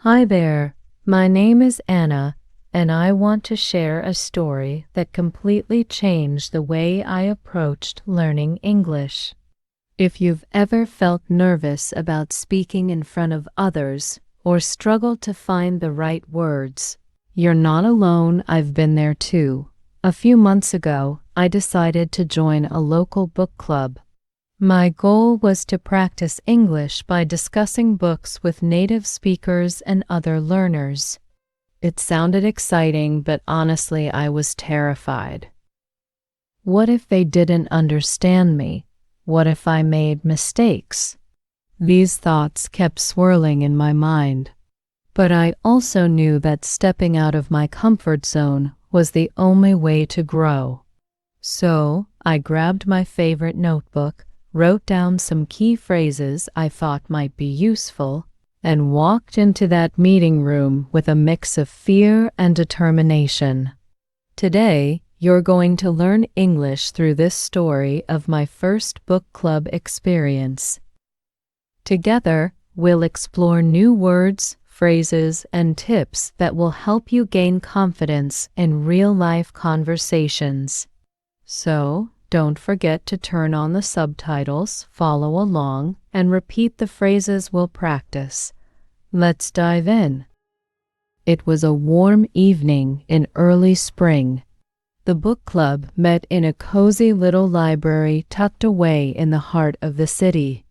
Hi there, my name is Anna, and I want to share a story that completely changed the way I approached learning English. If you've ever felt nervous about speaking in front of others or struggled to find the right words, you're not alone. I've been there too. A few months ago, I decided to join a local book club. My goal was to practice English by discussing books with native speakers and other learners. It sounded exciting, but honestly, I was terrified. What if they didn't understand me? What if I made mistakes? These thoughts kept swirling in my mind. But I also knew that stepping out of my comfort zone was the only way to grow. So I grabbed my favorite notebook, wrote down some key phrases I thought might be useful, and walked into that meeting room with a mix of fear and determination. Today, you're going to learn English through this story of my first book club experience. Together, we'll explore new words, phrases, and tips that will help you gain confidence in real-life conversations. So, don't forget to turn on the subtitles, follow along, and repeat the phrases we'll practice. Let's dive in. It was a warm evening in early spring. The book club met in a cozy little library tucked away in the heart of the city.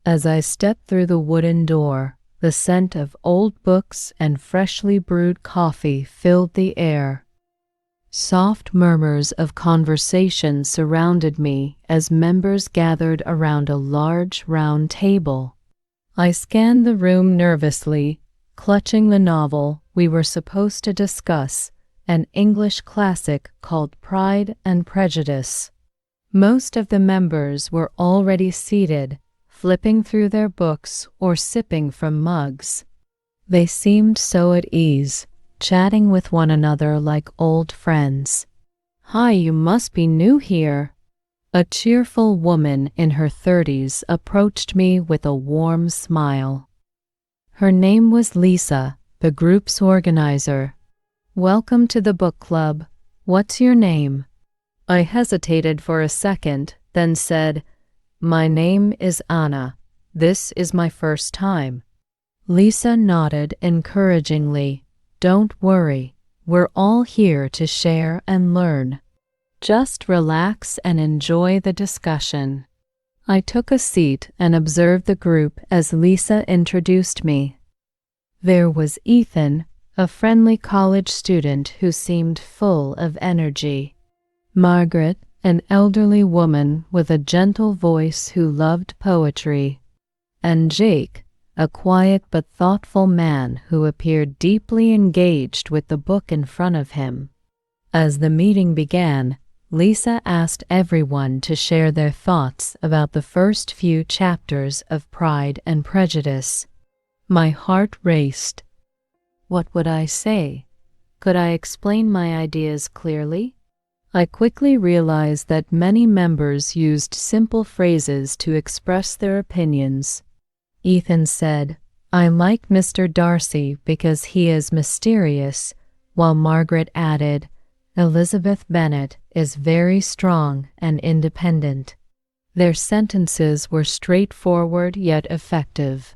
As I stepped through the wooden door, the scent of old books and freshly brewed coffee filled the air. Soft murmurs of conversation surrounded me as members gathered around a large round table. I scanned the room nervously, clutching the novel we were supposed to discuss, an English classic called Pride and Prejudice. Most of the members were already seated, flipping through their books or sipping from mugs. They seemed so at ease, chatting with one another like old friends. "Hi, you must be new here." A cheerful woman in her 30s approached me with a warm smile. Her name was Lisa, the group's organizer. "Welcome to the book club. What's your name?" I hesitated for a second, then said, "My name is Anna. This is my first time." Lisa nodded encouragingly. "Don't worry, we're all here to share and learn. Just relax and enjoy the discussion." I took a seat and observed the group as Lisa introduced me. There was Ethan, a friendly college student who seemed full of energy. Margaret, an elderly woman with a gentle voice who loved poetry. And Jake, a quiet but thoughtful man who appeared deeply engaged with the book in front of him. As the meeting began, Lisa asked everyone to share their thoughts about the first few chapters of Pride and Prejudice. My heart raced. What would I say? Could I explain my ideas clearly? I quickly realized that many members used simple phrases to express their opinions. Ethan said, "I like Mr. Darcy because he is mysterious," while Margaret added, "Elizabeth Bennet is very strong and independent." Their sentences were straightforward yet effective.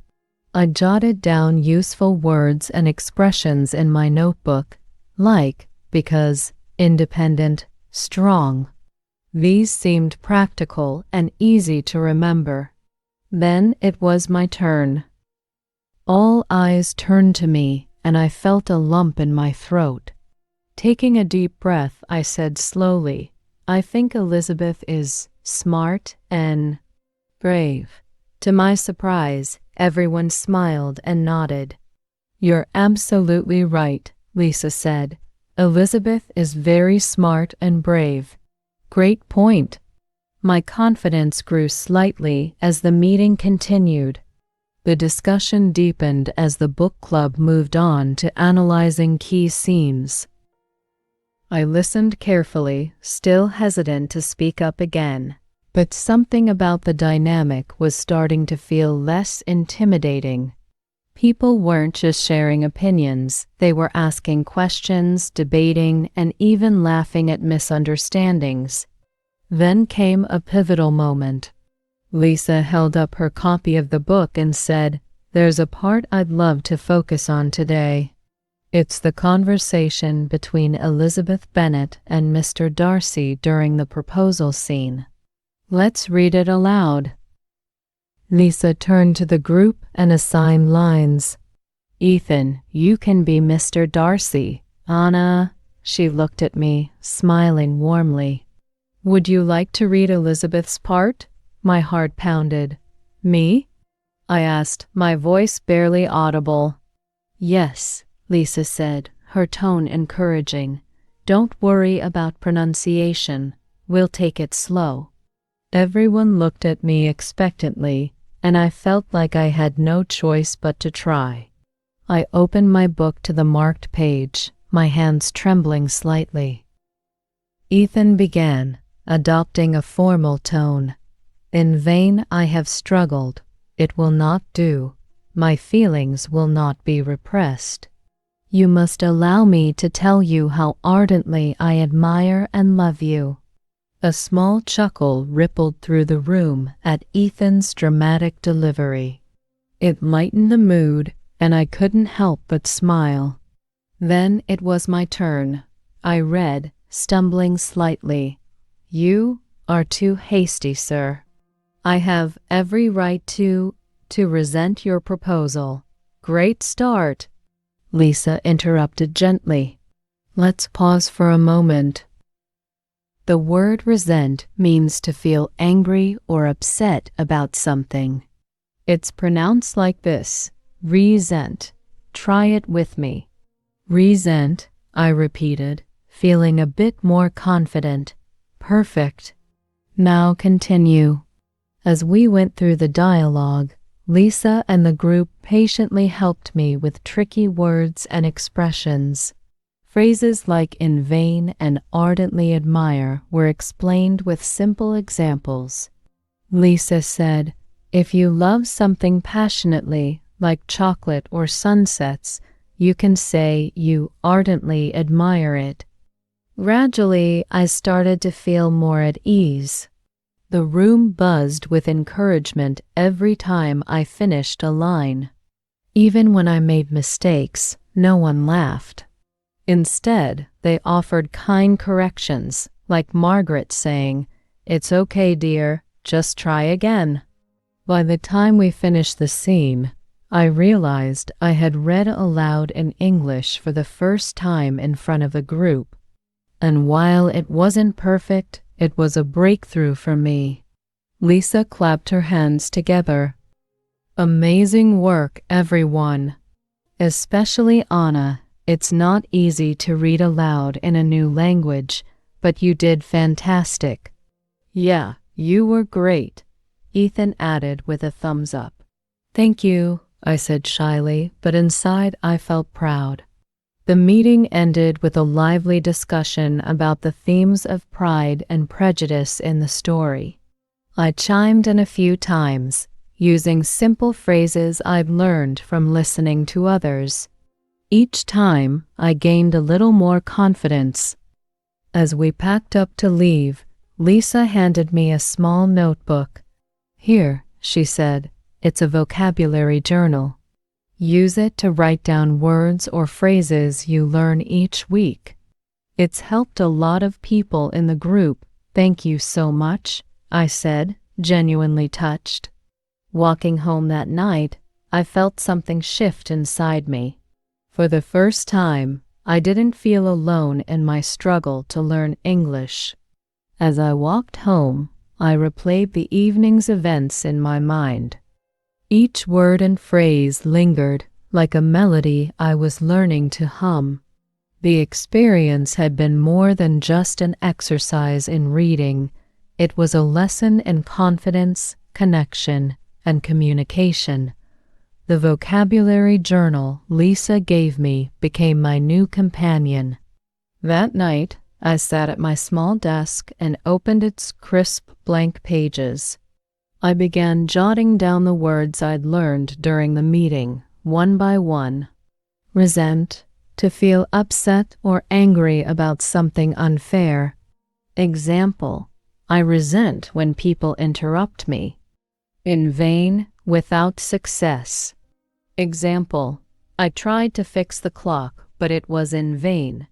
I jotted down useful words and expressions in my notebook, like, because, independent, strong. These seemed practical and easy to remember. Then it was my turn. All eyes turned to me, and I felt a lump in my throat. Taking a deep breath, I said slowly, "I think Elizabeth is smart and brave." To my surprise, everyone smiled and nodded. "You're absolutely right," Lisa said. "Elizabeth is very smart and brave." "Great point." My confidence grew slightly as the meeting continued. The discussion deepened as the book club moved on to analyzing key scenes. I listened carefully, still hesitant to speak up again. But something about the dynamic was starting to feel less intimidating. People weren't just sharing opinions, they were asking questions, debating, and even laughing at misunderstandings. Then came a pivotal moment. Lisa held up her copy of the book and said, "There's a part I'd love to focus on today. It's the conversation between Elizabeth Bennet and Mr. Darcy during the proposal scene. Let's read it aloud." Lisa turned to the group and assigned lines. "Ethan, you can be Mr. Darcy. Anna," she looked at me, smiling warmly. "Would you like to read Elizabeth's part?" My heart pounded. "Me?" I asked, my voice barely audible. "Yes," Lisa said, her tone encouraging. "Don't worry about pronunciation. We'll take it slow." Everyone looked at me expectantly, and I felt like I had no choice but to try. I opened my book to the marked page, my hands trembling slightly. Ethan began, adopting a formal tone. "In vain I have struggled. It will not do. My feelings will not be repressed. You must allow me to tell you how ardently I admire and love you." A small chuckle rippled through the room at Ethan's dramatic delivery. It lightened the mood, and I couldn't help but smile. Then it was my turn. I read, stumbling slightly. "You are too hasty, sir. I have every right to resent your proposal." "Great start," Lisa interrupted gently. "Let's pause for a moment. The word resent means to feel angry or upset about something. It's pronounced like this: resent. Try it with me." "Resent," I repeated, feeling a bit more confident. "Perfect. Now continue." As we went through the dialogue, Lisa and the group patiently helped me with tricky words and expressions. Phrases like "in vain" and "ardently admire" were explained with simple examples. Lisa said, "If you love something passionately, like chocolate or sunsets, you can say you ardently admire it." Gradually, I started to feel more at ease. The room buzzed with encouragement every time I finished a line. Even when I made mistakes, no one laughed. Instead, they offered kind corrections, like Margaret saying, "It's okay, dear, just try again." By the time we finished the scene, I realized I had read aloud in English for the first time in front of a group. And while it wasn't perfect, it was a breakthrough for me. Lisa clapped her hands together. "Amazing work, everyone. Especially Anna. It's not easy to read aloud in a new language, but you did fantastic." "Yeah, you were great," Ethan added with a thumbs up. "Thank you," I said shyly, but inside I felt proud. The meeting ended with a lively discussion about the themes of pride and prejudice in the story. I chimed in a few times, using simple phrases I'd learned from listening to others. Each time, I gained a little more confidence. As we packed up to leave, Lisa handed me a small notebook. "Here," she said, "it's a vocabulary journal. Use it to write down words or phrases you learn each week. It's helped a lot of people in the group. Thank you so much," I said, genuinely touched. Walking home that night, I felt something shift inside me. For the first time, I didn't feel alone in my struggle to learn English. As I walked home, I replayed the evening's events in my mind. Each word and phrase lingered like a melody I was learning to hum. The experience had been more than just an exercise in reading. It was a lesson in confidence, connection, and communication. The vocabulary journal Lisa gave me became my new companion. That night, I sat at my small desk and opened its crisp blank pages. I began jotting down the words I'd learned during the meeting, one by one. Resent, to feel upset or angry about something unfair. Example, I resent when people interrupt me. In vain, without success. Example, I tried to fix the clock, but it was in vain.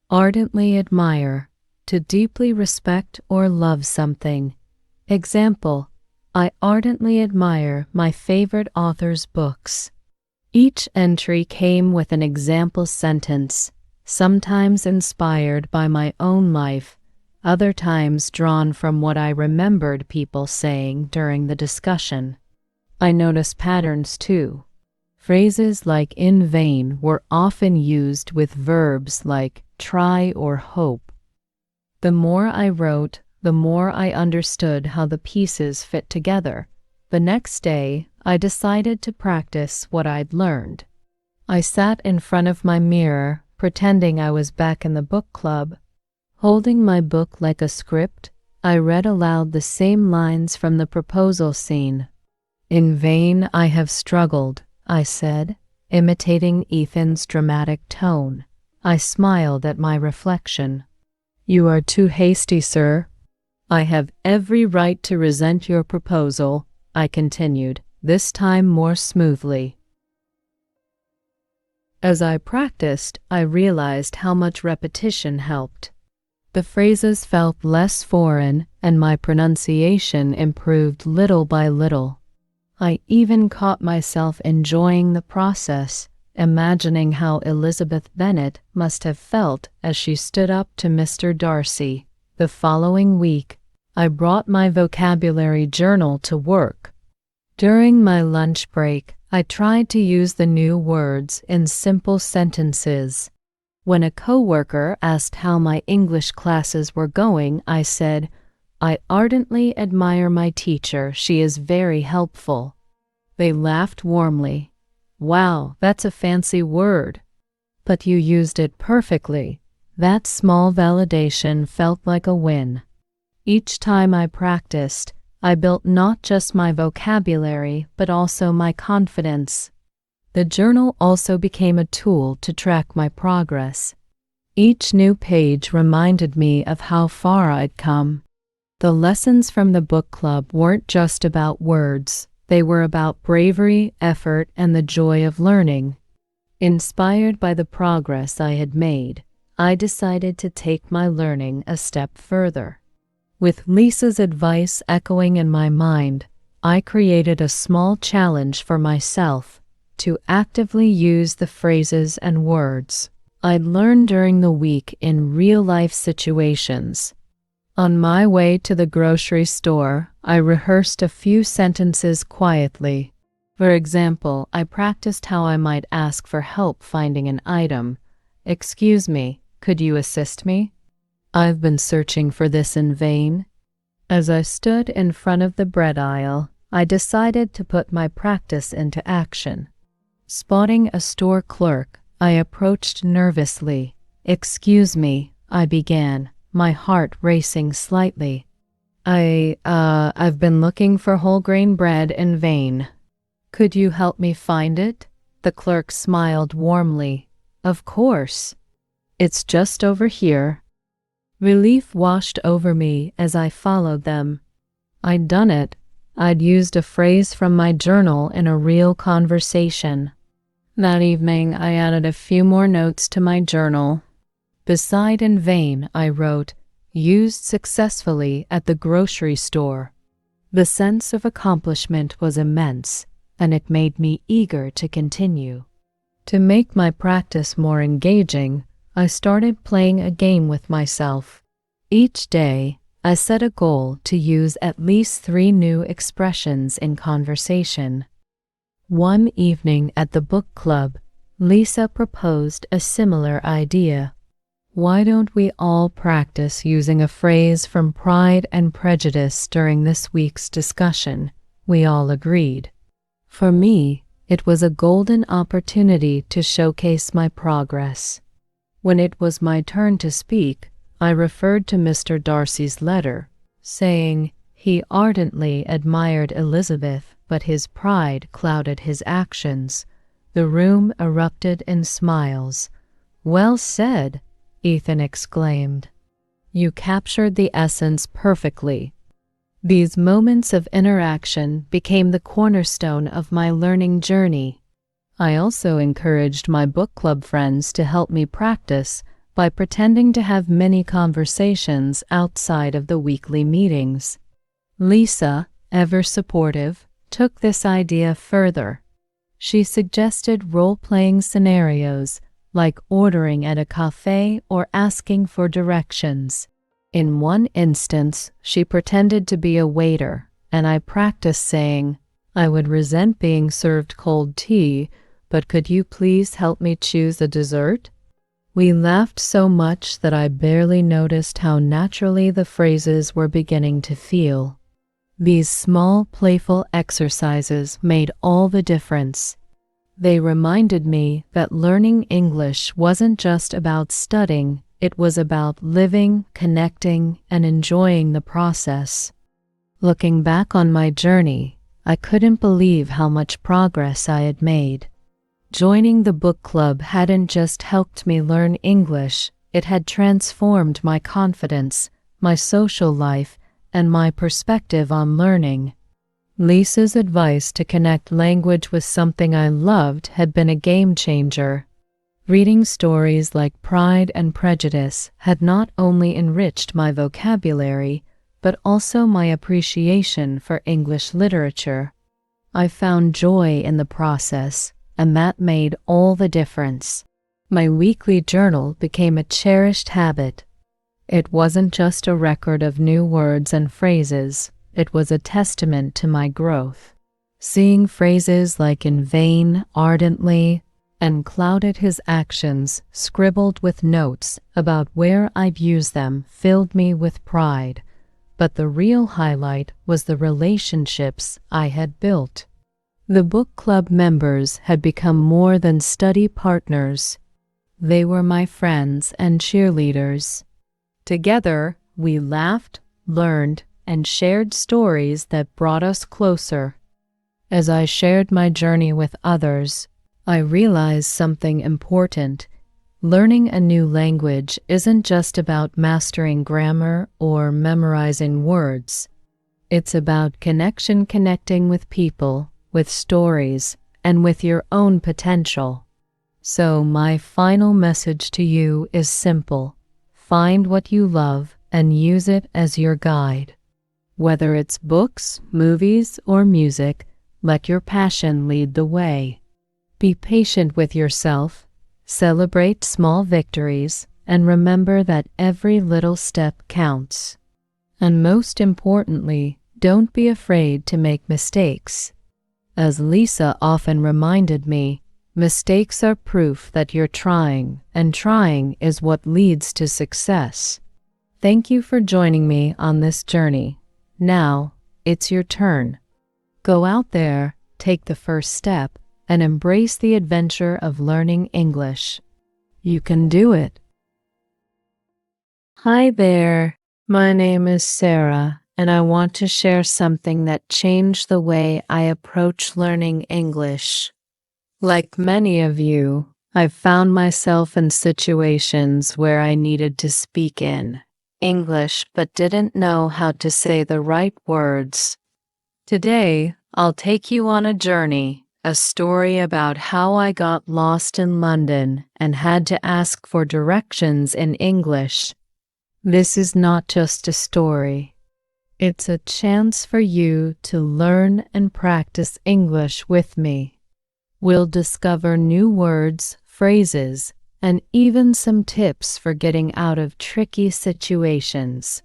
Ardently admire, to deeply respect or love something. Example, I ardently admire my favorite author's books. Each entry came with an example sentence, sometimes inspired by my own life, other times drawn from what I remembered people saying during the discussion. I noticed patterns too. Phrases like in vain were often used with verbs like try or hope. The more I wrote, the more I understood how the pieces fit together. The next day, I decided to practice what I'd learned. I sat in front of my mirror, pretending I was back in the book club. Holding my book like a script, I read aloud the same lines from the proposal scene. In vain I have struggled, I said, imitating Ethan's dramatic tone. I smiled at my reflection. You are too hasty, sir. I have every right to resent your proposal, I continued, this time more smoothly. As I practiced, I realized how much repetition helped. The phrases felt less foreign, and my pronunciation improved little by little. I even caught myself enjoying the process, imagining how Elizabeth Bennet must have felt as she stood up to Mr. Darcy. The following week, I brought my vocabulary journal to work. During my lunch break, I tried to use the new words in simple sentences. When a coworker asked how my English classes were going, I said, I ardently admire my teacher. She is very helpful. They laughed warmly. Wow, that's a fancy word. But you used it perfectly. That small validation felt like a win. Each time I practiced, I built not just my vocabulary, but also my confidence. The journal also became a tool to track my progress. Each new page reminded me of how far I'd come. The lessons from the book club weren't just about words. They were about bravery, effort, and the joy of learning. Inspired by the progress I had made, I decided to take my learning a step further. With Lisa's advice echoing in my mind, I created a small challenge for myself to actively use the phrases and words I'd learned during the week in real-life situations. On my way to the grocery store, I rehearsed a few sentences quietly. For example, I practiced how I might ask for help finding an item. Excuse me, could you assist me? I've been searching for this in vain. As I stood in front of the bread aisle, I decided to put my practice into action. Spotting a store clerk, I approached nervously. Excuse me, I began, my heart racing slightly. I've been looking for whole grain bread in vain. Could you help me find it? The clerk smiled warmly. Of course. It's just over here. Relief washed over me as I followed them. I'd done it. I'd used a phrase from my journal in a real conversation. That evening, I added a few more notes to my journal. Beside in vain, I wrote, used successfully at the grocery store. The sense of accomplishment was immense, and it made me eager to continue. To make my practice more engaging, I started playing a game with myself. Each day, I set a goal to use at least 3 new expressions in conversation. One evening at the book club, Lisa proposed a similar idea. Why don't we all practice using a phrase from Pride and Prejudice during this week's discussion? We all agreed. For me, it was a golden opportunity to showcase my progress. When it was my turn to speak, I referred to Mr. Darcy's letter, saying he ardently admired Elizabeth, but his pride clouded his actions. The room erupted in smiles. "Well said," Ethan exclaimed. "You captured the essence perfectly." These moments of interaction became the cornerstone of my learning journey. I also encouraged my book club friends to help me practice by pretending to have many conversations outside of the weekly meetings. Lisa, ever supportive, took this idea further. She suggested role-playing scenarios like ordering at a cafe or asking for directions. In one instance, she pretended to be a waiter, and I practiced saying, "I would resent being served cold tea, but could you please help me choose a dessert?" We laughed so much that I barely noticed how naturally the phrases were beginning to feel. These small, playful exercises made all the difference. They reminded me that learning English wasn't just about studying, it was about living, connecting, and enjoying the process. Looking back on my journey, I couldn't believe how much progress I had made. Joining the book club hadn't just helped me learn English, it had transformed my confidence, my social life, and my perspective on learning. Lisa's advice to connect language with something I loved had been a game changer. Reading stories like Pride and Prejudice had not only enriched my vocabulary, but also my appreciation for English literature. I found joy in the process, and that made all the difference. My weekly journal became a cherished habit. It wasn't just a record of new words and phrases, it was a testament to my growth. Seeing phrases like "in vain," "ardently," and "clouded his actions" scribbled with notes about where I'd use them filled me with pride. But the real highlight was the relationships I had built. The book club members had become more than study partners. They were my friends and cheerleaders. Together, we laughed, learned, and shared stories that brought us closer. As I shared my journey with others, I realized something important. Learning a new language isn't just about mastering grammar or memorizing words. It's about connecting with people, with stories, and with your own potential. So my final message to you is simple. Find what you love and use it as your guide. Whether it's books, movies, or music, let your passion lead the way. Be patient with yourself, celebrate small victories, and remember that every little step counts. And most importantly, don't be afraid to make mistakes. As Lisa often reminded me, mistakes are proof that you're trying, and trying is what leads to success. Thank you for joining me on this journey. Now, it's your turn. Go out there, take the first step, and embrace the adventure of learning English. You can do it. Hi there, my name is Sarah, and I want to share something that changed the way I approach learning English. Like many of you, I've found myself in situations where I needed to speak in English but didn't know how to say the right words. Today, I'll take you on a journey, a story about how I got lost in London and had to ask for directions in English. This is not just a story. It's a chance for you to learn and practice English with me. We'll discover new words, phrases, and even some tips for getting out of tricky situations.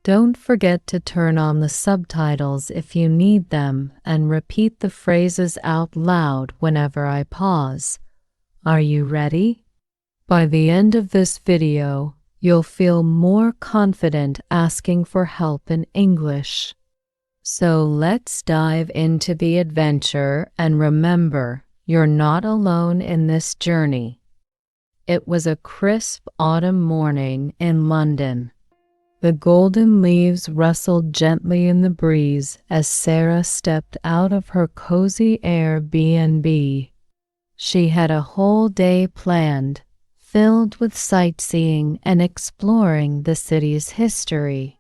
Don't forget to turn on the subtitles if you need them and repeat the phrases out loud whenever I pause. Are you ready? By the end of this video, you'll feel more confident asking for help in English. So let's dive into the adventure, and remember, you're not alone in this journey. It was a crisp autumn morning in London. The golden leaves rustled gently in the breeze as Sarah stepped out of her cozy Airbnb. She had a whole day planned, filled with sightseeing and exploring the city's history.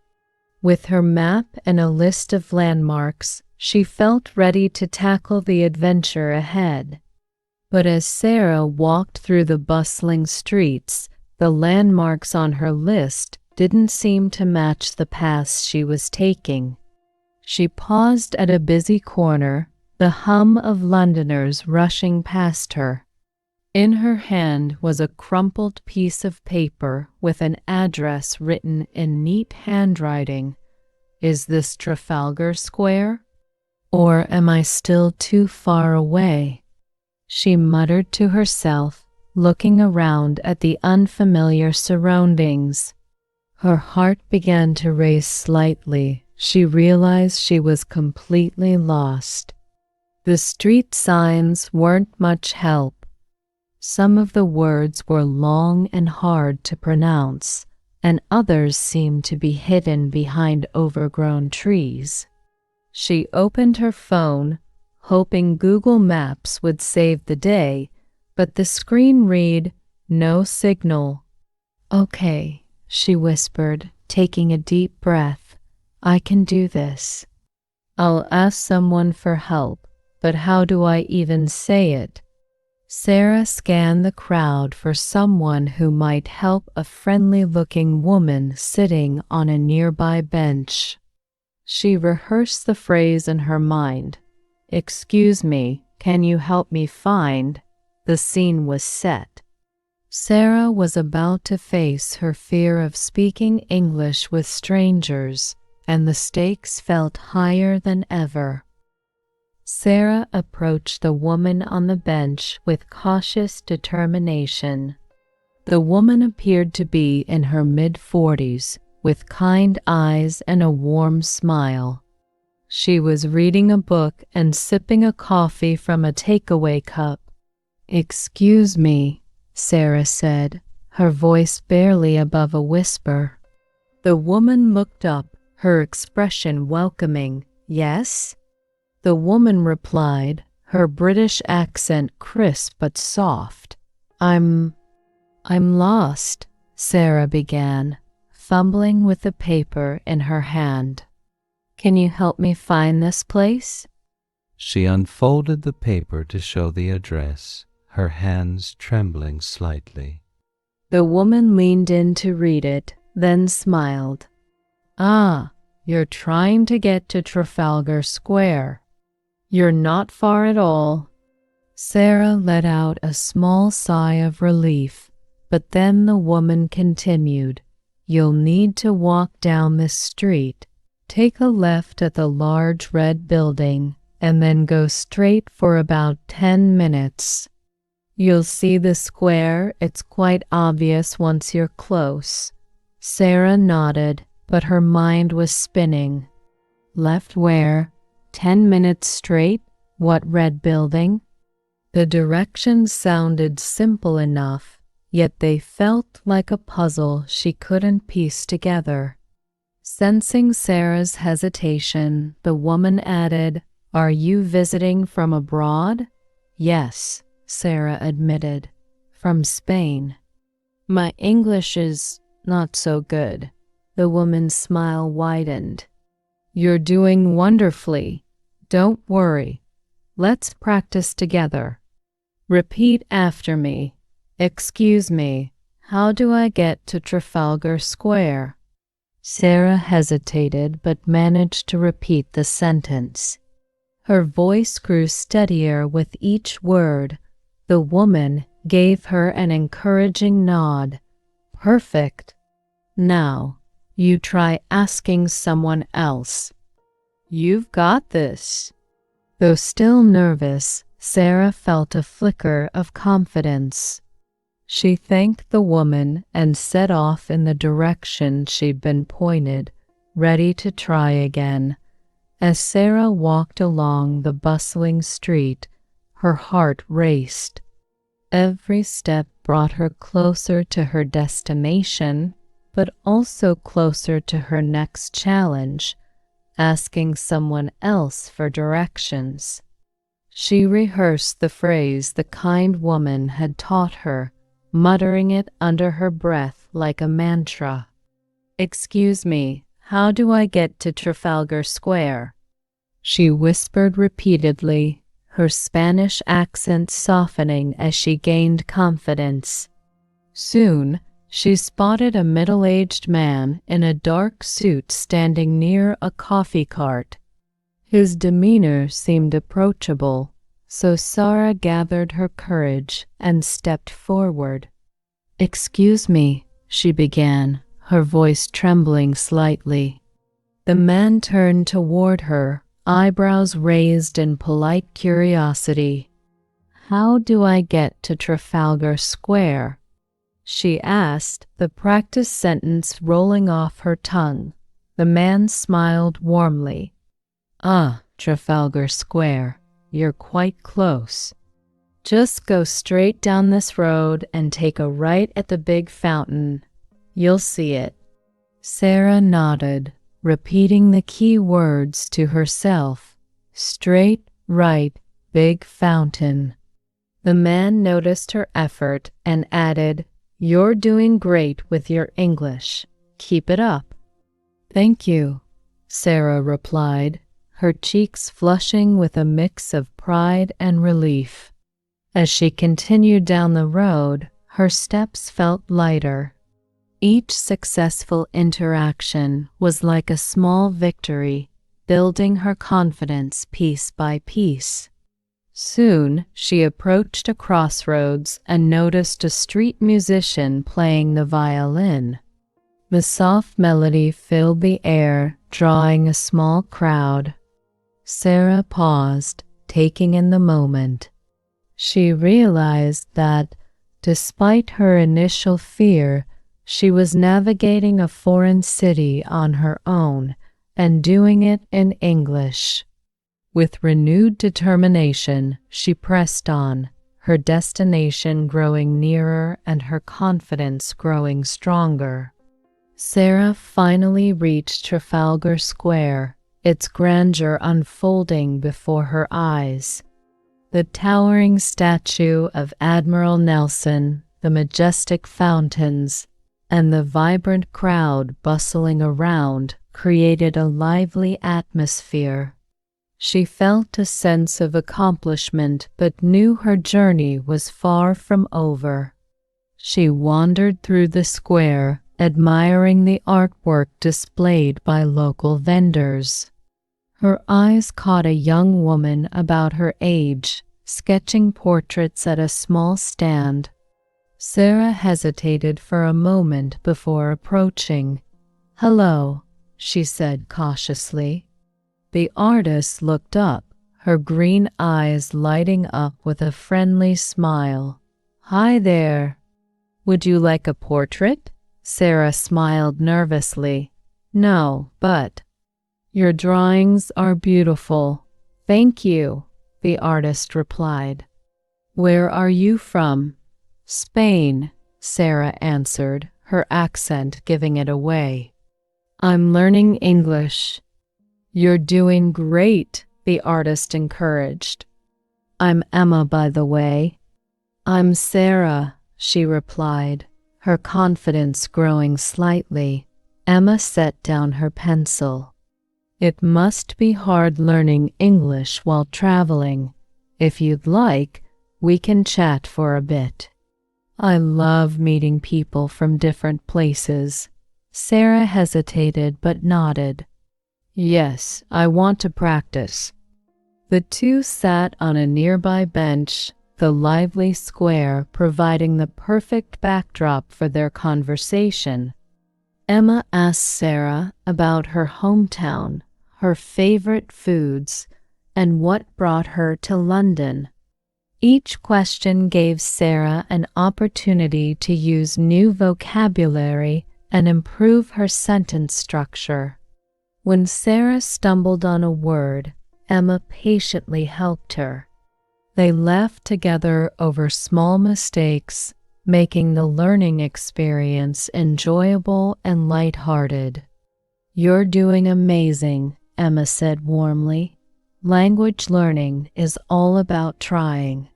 With her map and a list of landmarks, she felt ready to tackle the adventure ahead. But as Sarah walked through the bustling streets, the landmarks on her list didn't seem to match the paths she was taking. She paused at a busy corner, the hum of Londoners rushing past her. In her hand was a crumpled piece of paper with an address written in neat handwriting. Is this Trafalgar Square? Or am I still too far away? She muttered to herself, looking around at the unfamiliar surroundings. Her heart began to race slightly. She realized she was completely lost. The street signs weren't much help. Some of the words were long and hard to pronounce, and others seemed to be hidden behind overgrown trees. She opened her phone, hoping Google Maps would save the day, but the screen read, "No signal." "Okay," she whispered, taking a deep breath. "I can do this. I'll ask someone for help, but how do I even say it?" Sarah scanned the crowd for someone who might help a friendly-looking woman sitting on a nearby bench. She rehearsed the phrase in her mind. "Excuse me, can you help me find?" The scene was set. Sarah was about to face her fear of speaking English with strangers, and the stakes felt higher than ever. Sarah approached the woman on the bench with cautious determination. The woman appeared to be in her mid-40s, with kind eyes and a warm smile. She was reading a book and sipping a coffee from a takeaway cup. "Excuse me," Sarah said, her voice barely above a whisper. The woman looked up, her expression welcoming. "Yes?" The woman replied, her British accent crisp but soft. I'm lost," Sarah began, fumbling with the paper in her hand. "Can you help me find this place?" She unfolded the paper to show the address, her hands trembling slightly. The woman leaned in to read it, then smiled. "Ah, you're trying to get to Trafalgar Square. You're not far at all." Sarah let out a small sigh of relief, but then the woman continued, "You'll need to walk down this street. Take a left at the large red building, and then go straight for about 10 minutes. You'll see the square. It's quite obvious once you're close." Sarah nodded, but her mind was spinning. Left where? 10 minutes straight? What red building? The directions sounded simple enough, yet they felt like a puzzle she couldn't piece together. Sensing Sarah's hesitation, the woman added, "Are you visiting from abroad?" "Yes," Sarah admitted, "from Spain." "My English is not so good." The woman's smile widened. "You're doing wonderfully. Don't worry. Let's practice together. Repeat after me. Excuse me, how do I get to Trafalgar Square?" Sarah hesitated but managed to repeat the sentence. Her voice grew steadier with each word. The woman gave her an encouraging nod. "Perfect. Now, you try asking someone else." "You've got this." Though still nervous, Sarah felt a flicker of confidence. She thanked the woman and set off in the direction she'd been pointed, ready to try again. As Sarah walked along the bustling street, her heart raced. Every step brought her closer to her destination, but also closer to her next challenge, asking someone else for directions. She rehearsed the phrase the kind woman had taught her, muttering it under her breath like a mantra. "Excuse me, how do I get to Trafalgar Square?" she whispered repeatedly, her Spanish accent softening as she gained confidence. Soon, she spotted a middle-aged man in a dark suit standing near a coffee cart. His demeanor seemed approachable, so Sarah gathered her courage and stepped forward. "Excuse me," she began, her voice trembling slightly. The man turned toward her, eyebrows raised in polite curiosity. "How do I get to Trafalgar Square?" she asked, the practiced sentence rolling off her tongue. The man smiled warmly. "Ah, Trafalgar Square, you're quite close. Just go straight down this road and take a right at the big fountain. You'll see it." Sarah nodded, repeating the key words to herself. Straight, right, big fountain. The man noticed her effort and added, "You're doing great with your English. Keep it up." "Thank you," Sarah replied, her cheeks flushing with a mix of pride and relief. As she continued down the road, her steps felt lighter. Each successful interaction was like a small victory, building her confidence piece by piece. Soon, she approached a crossroads and noticed a street musician playing the violin. The soft melody filled the air, drawing a small crowd. Sarah paused, taking in the moment. She realized that, despite her initial fear, she was navigating a foreign city on her own and doing it in English. With renewed determination, she pressed on, her destination growing nearer and her confidence growing stronger. Sarah finally reached Trafalgar Square, its grandeur unfolding before her eyes. The towering statue of Admiral Nelson, the majestic fountains, and the vibrant crowd bustling around created a lively atmosphere. She felt a sense of accomplishment but knew her journey was far from over. She wandered through the square, admiring the artwork displayed by local vendors. Her eyes caught a young woman about her age, sketching portraits at a small stand. Sarah hesitated for a moment before approaching. "Hello," she said cautiously. The artist looked up, her green eyes lighting up with a friendly smile. "Hi there. Would you like a portrait?" Sarah smiled nervously. "No, but—" "Your drawings are beautiful. Thank you," the artist replied. "Where are you from?" "Spain," Sarah answered, her accent giving it away. "I'm learning English." "You're doing great," the artist encouraged. "I'm Emma, by the way." "I'm Sarah," she replied, her confidence growing slightly. Emma set down her pencil. "It must be hard learning English while traveling. If you'd like, we can chat for a bit." "I love meeting people from different places." Sarah hesitated but nodded. "Yes, I want to practice." The two sat on a nearby bench, the lively square providing the perfect backdrop for their conversation. Emma asked Sarah about her hometown, her favorite foods, and what brought her to London. Each question gave Sarah an opportunity to use new vocabulary and improve her sentence structure. When Sarah stumbled on a word, Emma patiently helped her. They laughed together over small mistakes, making the learning experience enjoyable and lighthearted. "You're doing amazing," Emma said warmly. Language learning is all about trying.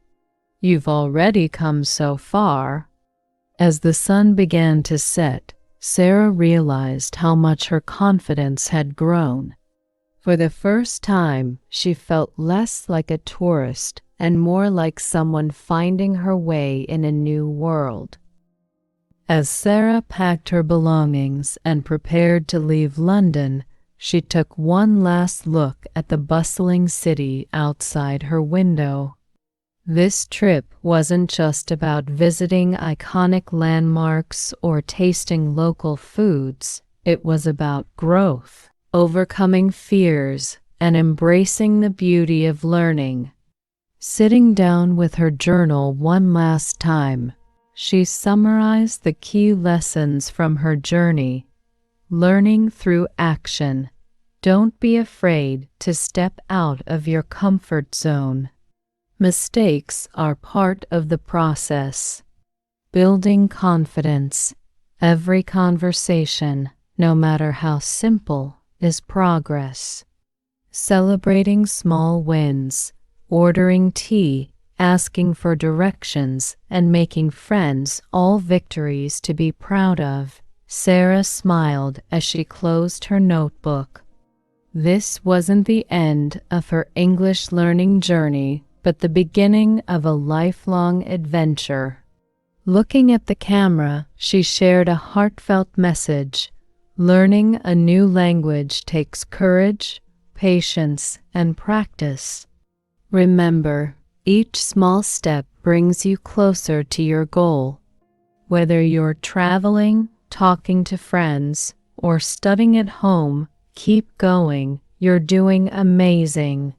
You've already come so far. As the sun began to set, Sarah realized how much her confidence had grown. For the first time, she felt less like a tourist and more like someone finding her way in a new world. As Sarah packed her belongings and prepared to leave London, she took one last look at the bustling city outside her window. This trip wasn't just about visiting iconic landmarks or tasting local foods. It was about growth, overcoming fears, and embracing the beauty of learning. Sitting down with her journal one last time, she summarized the key lessons from her journey. Learning through action. Don't be afraid to step out of your comfort zone. Mistakes are part of the process. Building confidence. Every conversation, no matter how simple, is progress. Celebrating small wins. Ordering tea, asking for directions, and making friends, all victories to be proud of. Sarah smiled as she closed her notebook. This wasn't the end of her English learning journey, but the beginning of a lifelong adventure. Looking at the camera, she shared a heartfelt message. Learning a new language takes courage, patience, and practice. Remember, each small step brings you closer to your goal. Whether you're traveling, talking to friends, or studying at home, keep going. You're doing amazing.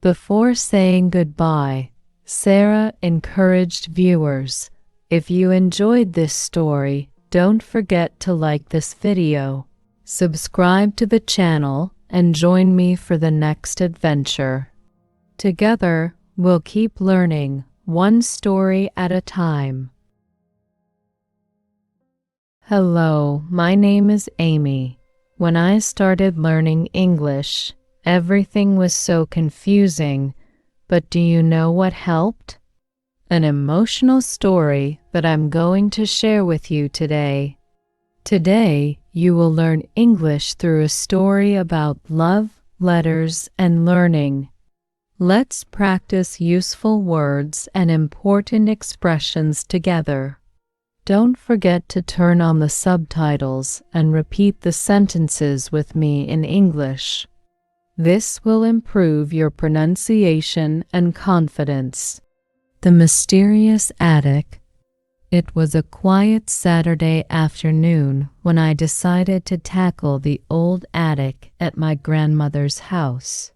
Before saying goodbye, Sarah encouraged viewers, if you enjoyed this story, don't forget to like this video, subscribe to the channel, and join me for the next adventure. Together, we'll keep learning, one story at a time. Hello, my name is Amy. When I started learning English, everything was so confusing, but do you know what helped? An emotional story that I'm going to share with you today. Today, you will learn English through a story about love, letters, and learning. Let's practice useful words and important expressions together. Don't forget to turn on the subtitles and repeat the sentences with me in English. This will improve your pronunciation and confidence. The mysterious attic. It was a quiet Saturday afternoon when I decided to tackle the old attic at my grandmother's house.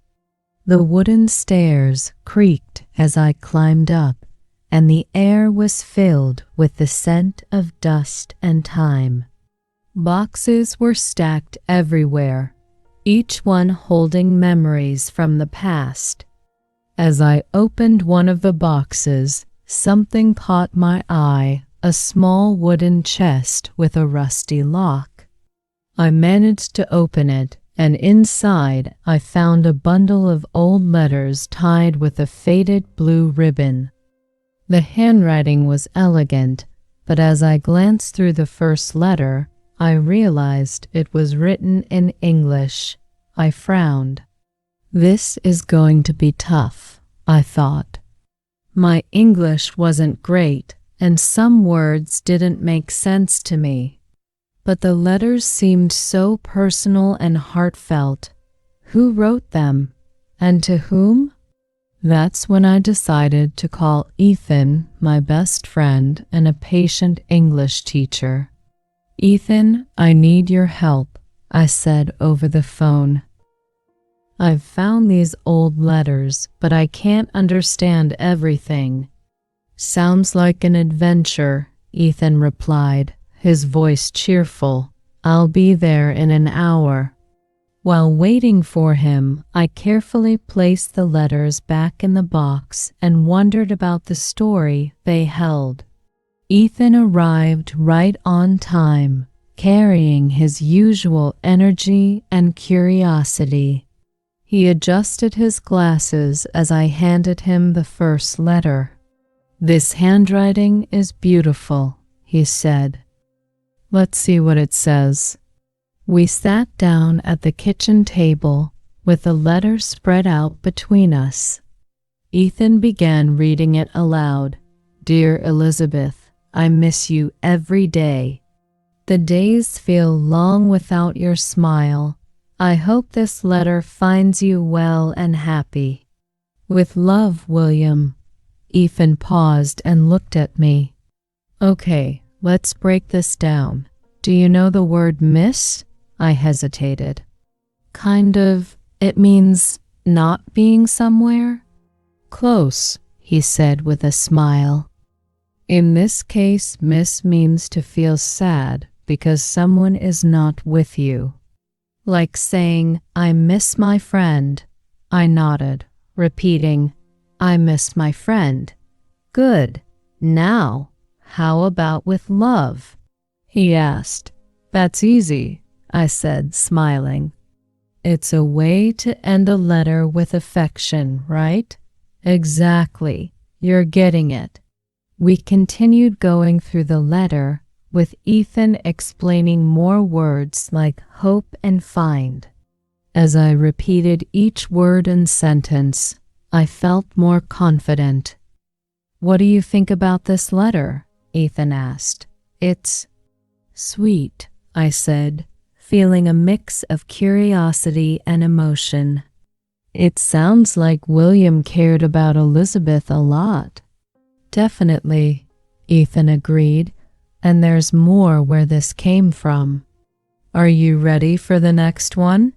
The wooden stairs creaked as I climbed up, and the air was filled with the scent of dust and time. Boxes were stacked everywhere, each one holding memories from the past. As I opened one of the boxes, something caught my eye, a small wooden chest with a rusty lock. I managed to open it, and inside I found a bundle of old letters tied with a faded blue ribbon. The handwriting was elegant, but as I glanced through the first letter, I realized it was written in English. I frowned. This is going to be tough, I thought. My English wasn't great, and some words didn't make sense to me. But the letters seemed so personal and heartfelt. Who wrote them? And to whom? That's when I decided to call Ethan, my best friend and a patient English teacher. Ethan, I need your help, I said over the phone. I've found these old letters, but I can't understand everything. Sounds like an adventure, Ethan replied, his voice cheerful. I'll be there in an hour. While waiting for him, I carefully placed the letters back in the box and wondered about the story they held. Ethan arrived right on time, carrying his usual energy and curiosity. He adjusted his glasses as I handed him the first letter. "This handwriting is beautiful," he said. "Let's see what it says." We sat down at the kitchen table with the letter spread out between us. Ethan began reading it aloud. "Dear Elizabeth, I miss you every day. The days feel long without your smile. I hope this letter finds you well and happy. With love, William." Ethan paused and looked at me. "Okay, let's break this down. Do you know the word miss?" I hesitated. "Kind of. It means not being somewhere." "Close," he said with a smile. "In this case, miss means to feel sad because someone is not with you. Like saying, 'I miss my friend.'" I nodded, repeating, "I miss my friend." "Good. Now, how about with love?" he asked. "That's easy," I said, smiling. "It's a way to end a letter with affection, right?" "Exactly. You're getting it." We continued going through the letter, with Ethan explaining more words like hope and find. As I repeated each word and sentence, I felt more confident. "What do you think about this letter?" Ethan asked. "It's sweet," I said, feeling a mix of curiosity and emotion. "It sounds like William cared about Elizabeth a lot." "Definitely," Ethan agreed, "and there's more where this came from." "Are you ready for the next one?"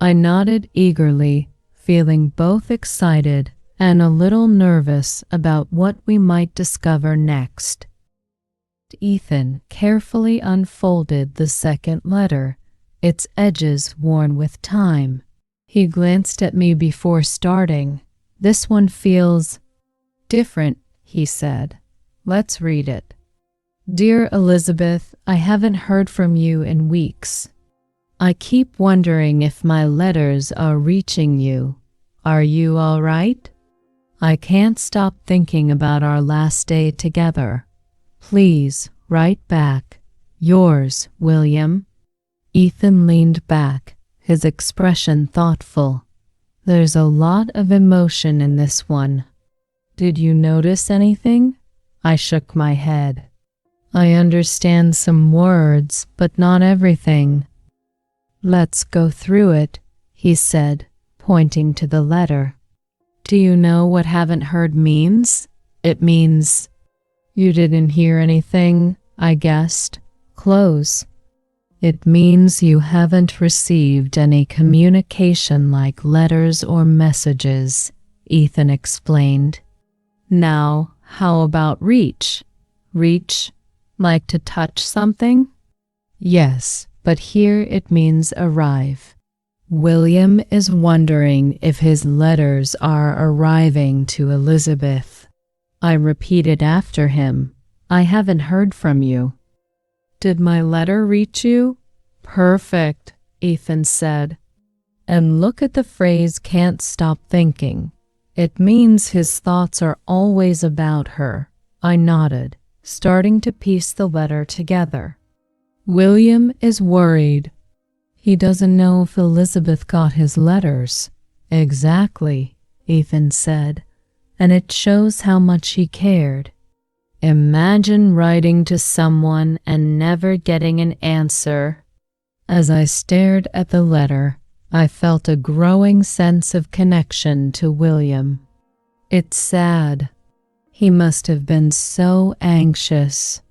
I nodded eagerly, feeling both excited and a little nervous about what we might discover next. Ethan carefully unfolded the second letter, its edges worn with time. He glanced at me before starting. "This one feels different," he said. "Let's read it." "Dear Elizabeth, I haven't heard from you in weeks. I keep wondering if my letters are reaching you. Are you all right? I can't stop thinking about our last day together. Please write back. Yours, William." Ethan leaned back, his expression thoughtful. "There's a lot of emotion in this one. Did you notice anything?" I shook my head. "I understand some words, but not everything." "Let's go through it," he said, pointing to the letter. "Do you know what haven't heard means?" "It means—" "You didn't hear anything," I guessed. "Close." "It means you haven't received any communication like letters or messages," Ethan explained. "Now, how about reach?" "Reach? Like to touch something?" "Yes, but here it means arrive. William is wondering if his letters are arriving to Elizabeth." I repeated after him, "I haven't heard from you." "Did my letter reach you?" "Perfect," Ethan said. "And look at the phrase 'can't stop thinking.' It means his thoughts are always about her." I nodded, starting to piece the letter together. "William is worried. He doesn't know if Elizabeth got his letters." "Exactly," Ethan said, "and it shows how much he cared. Imagine writing to someone and never getting an answer." As I stared at the letter, I felt a growing sense of connection to William. It's sad. He must have been so anxious.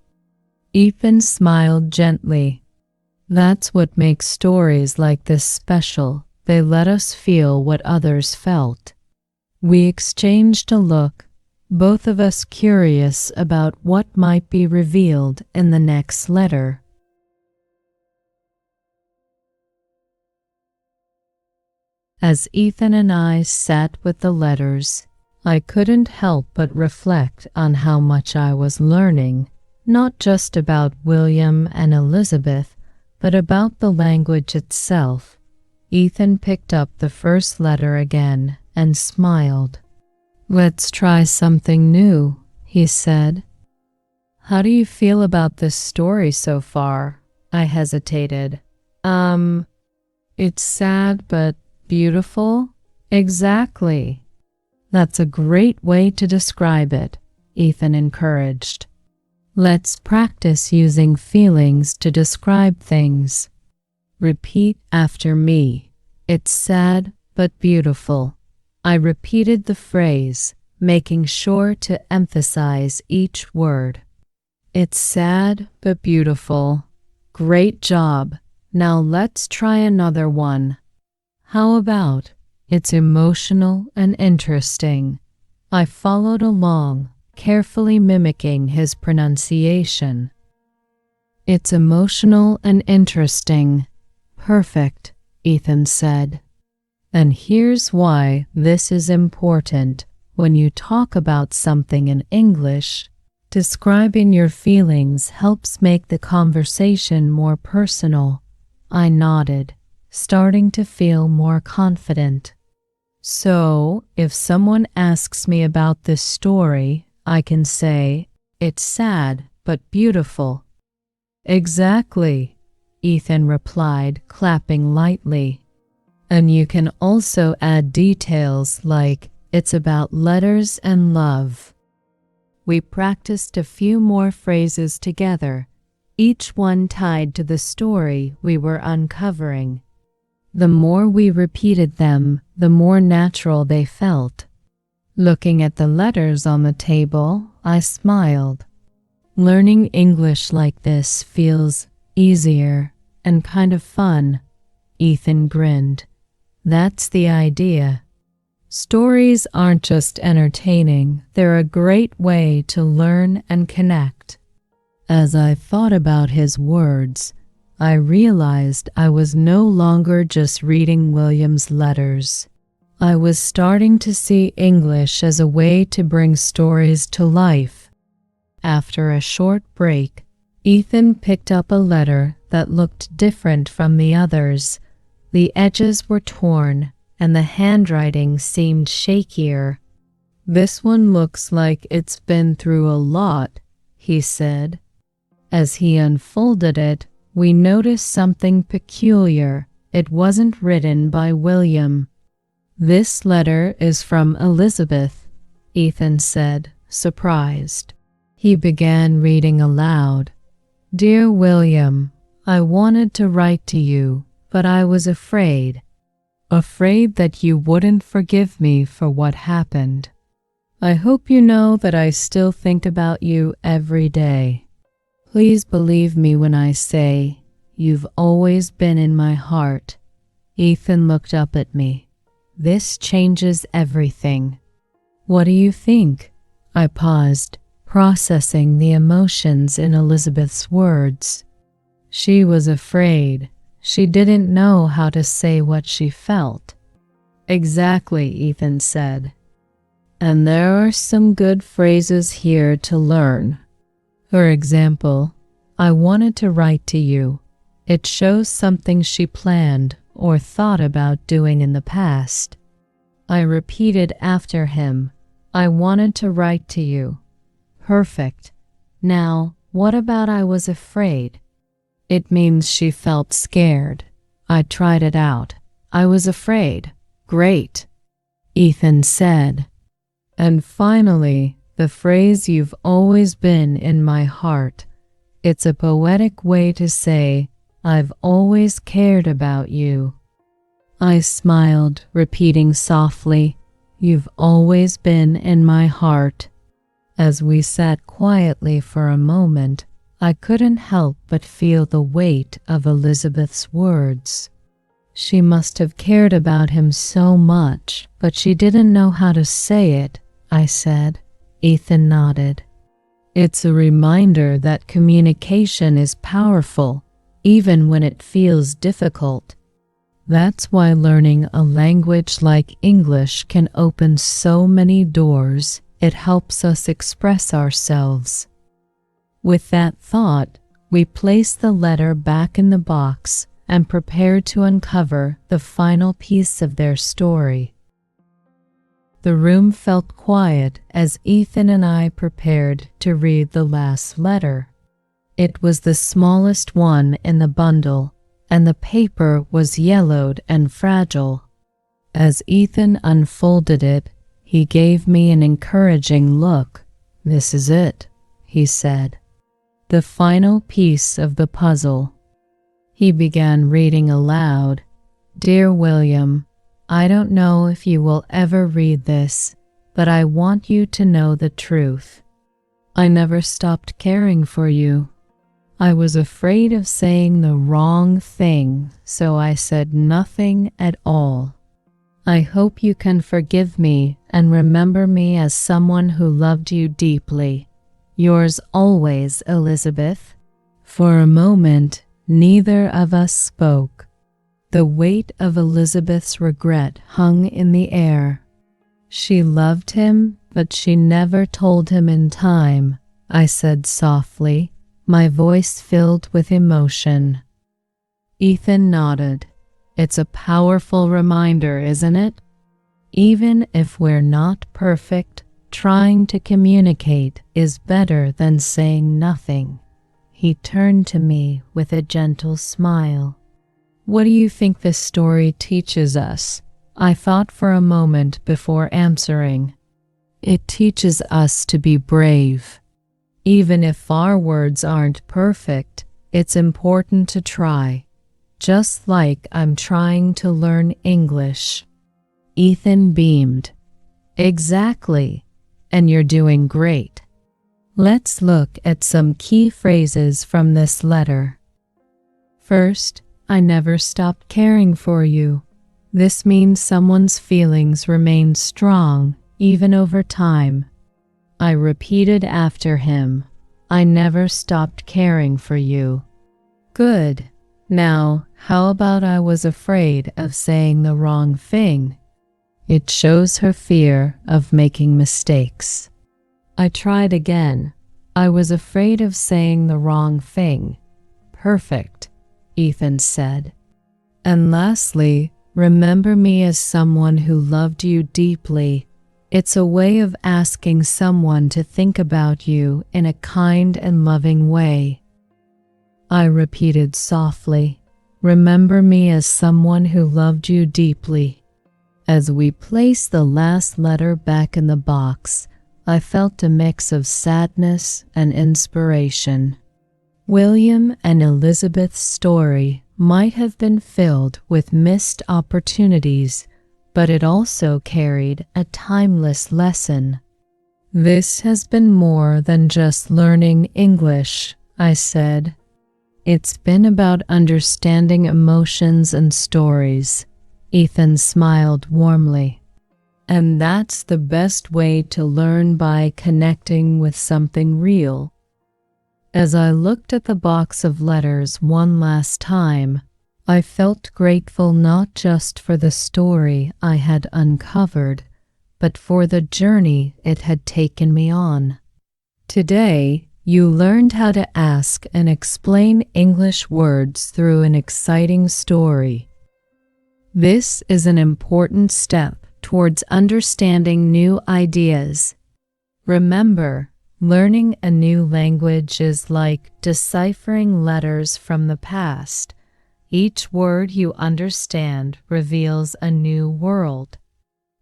Ethan smiled gently. "That's what makes stories like this special. They let us feel what others felt." We exchanged a look, both of us curious about what might be revealed in the next letter. As Ethan and I sat with the letters, I couldn't help but reflect on how much I was learning, not just about William and Elizabeth, but about the language itself. Ethan picked up the first letter again and smiled. "Let's try something new," he said. "How do you feel about this story so far?" I hesitated. It's sad but beautiful." "Exactly. That's a great way to describe it," Ethan encouraged. "Let's practice using feelings to describe things. Repeat after me. It's sad but beautiful." I repeated the phrase, making sure to emphasize each word. "It's sad but beautiful. Great job. Now let's try another one. How about, it's emotional and interesting?" I followed along, carefully mimicking his pronunciation. "It's emotional and interesting. Perfect," Ethan said. "And here's why this is important. When you talk about something in English, describing your feelings helps make the conversation more personal." I nodded, starting to feel more confident. "So, if someone asks me about this story, I can say, 'It's sad but beautiful.'" "Exactly," Ethan replied, clapping lightly. "And you can also add details like, 'It's about letters and love.'" We practiced a few more phrases together, each one tied to the story we were uncovering. The more we repeated them, the more natural they felt. Looking at the letters on the table, I smiled. Learning English like this feels easier and kind of fun. Ethan grinned. "That's the idea. Stories aren't just entertaining, they're a great way to learn and connect." As I thought about his words, I realized I was no longer just reading William's letters. I was starting to see English as a way to bring stories to life. After a short break, Ethan picked up a letter that looked different from the others. The edges were torn, and the handwriting seemed shakier. "This one looks like it's been through a lot," he said. As he unfolded it, we noticed something peculiar. It wasn't written by William. "This letter is from Elizabeth," Ethan said, surprised. He began reading aloud. "Dear William, I wanted to write to you, but I was afraid that you wouldn't forgive me for what happened. I hope you know that I still think about you every day. Please believe me when I say you've always been in my heart." Ethan looked up at me. "This changes everything." "What do you think?" I paused, processing the emotions in Elizabeth's words. She was afraid. She didn't know how to say what she felt. "Exactly," Ethan said. "And there are some good phrases here to learn. For example, 'I wanted to write to you.' It shows something she planned or thought about doing in the past." I repeated after him, "I wanted to write to you." "Perfect. Now, what about 'I was afraid'?" "It means she felt scared." I tried it out. "I was afraid." "Great," Ethan said. "And finally, the phrase 'you've always been in my heart.' It's a poetic way to say, 'I've always cared about you.'" I smiled, repeating softly, "You've always been in my heart." As we sat quietly for a moment, I couldn't help but feel the weight of Elizabeth's words. She must have cared about him so much, but she didn't know how to say it, I said. Ethan nodded. "It's a reminder that communication is powerful, even when it feels difficult. That's why learning a language like English can open so many doors. It helps us express ourselves." With that thought, we placed the letter back in the box and prepared to uncover the final piece of their story. The room felt quiet as Ethan and I prepared to read the last letter. It was the smallest one in the bundle, and the paper was yellowed and fragile. As Ethan unfolded it, he gave me an encouraging look. "This is it," he said. "The final piece of the puzzle." He began reading aloud. "Dear William, I don't know if you will ever read this, but I want you to know the truth. I never stopped caring for you. I was afraid of saying the wrong thing, so I said nothing at all. I hope you can forgive me and remember me as someone who loved you deeply. Yours always, Elizabeth." For a moment, neither of us spoke. The weight of Elizabeth's regret hung in the air. She loved him, but she never told him in time, I said softly, my voice filled with emotion. Ethan nodded. "It's a powerful reminder, isn't it? Even if we're not perfect, trying to communicate is better than saying nothing." He turned to me with a gentle smile. "What do you think this story teaches us?" I thought for a moment before answering. "It teaches us to be brave. Even if our words aren't perfect, it's important to try. Just like I'm trying to learn English." Ethan beamed. "Exactly, and you're doing great." Let's look at some key phrases from this letter. First, "I never stopped caring for you." This means someone's feelings remain strong, even over time. I repeated after him, "I never stopped caring for you." Good. Now, how about "I was afraid of saying the wrong thing"? It shows her fear of making mistakes. I tried again. "I was afraid of saying the wrong thing." Perfect, Ethan said. And lastly, "Remember me as someone who loved you deeply." It's a way of asking someone to think about you in a kind and loving way. I repeated softly, "Remember me as someone who loved you deeply." As we placed the last letter back in the box, I felt a mix of sadness and inspiration. William and Elizabeth's story might have been filled with missed opportunities, but it also carried a timeless lesson. "This has been more than just learning English," I said. "It's been about understanding emotions and stories." Ethan smiled warmly. "And that's the best way to learn, by connecting with something real." As I looked at the box of letters one last time, I felt grateful not just for the story I had uncovered, but for the journey it had taken me on. Today, you learned how to ask and explain English words through an exciting story. This is an important step towards understanding new ideas. Remember, learning a new language is like deciphering letters from the past. Each word you understand reveals a new world.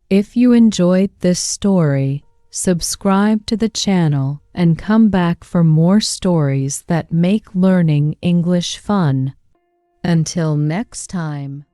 If you enjoyed this story, subscribe to the channel and come back for more stories that make learning English fun. Until next time.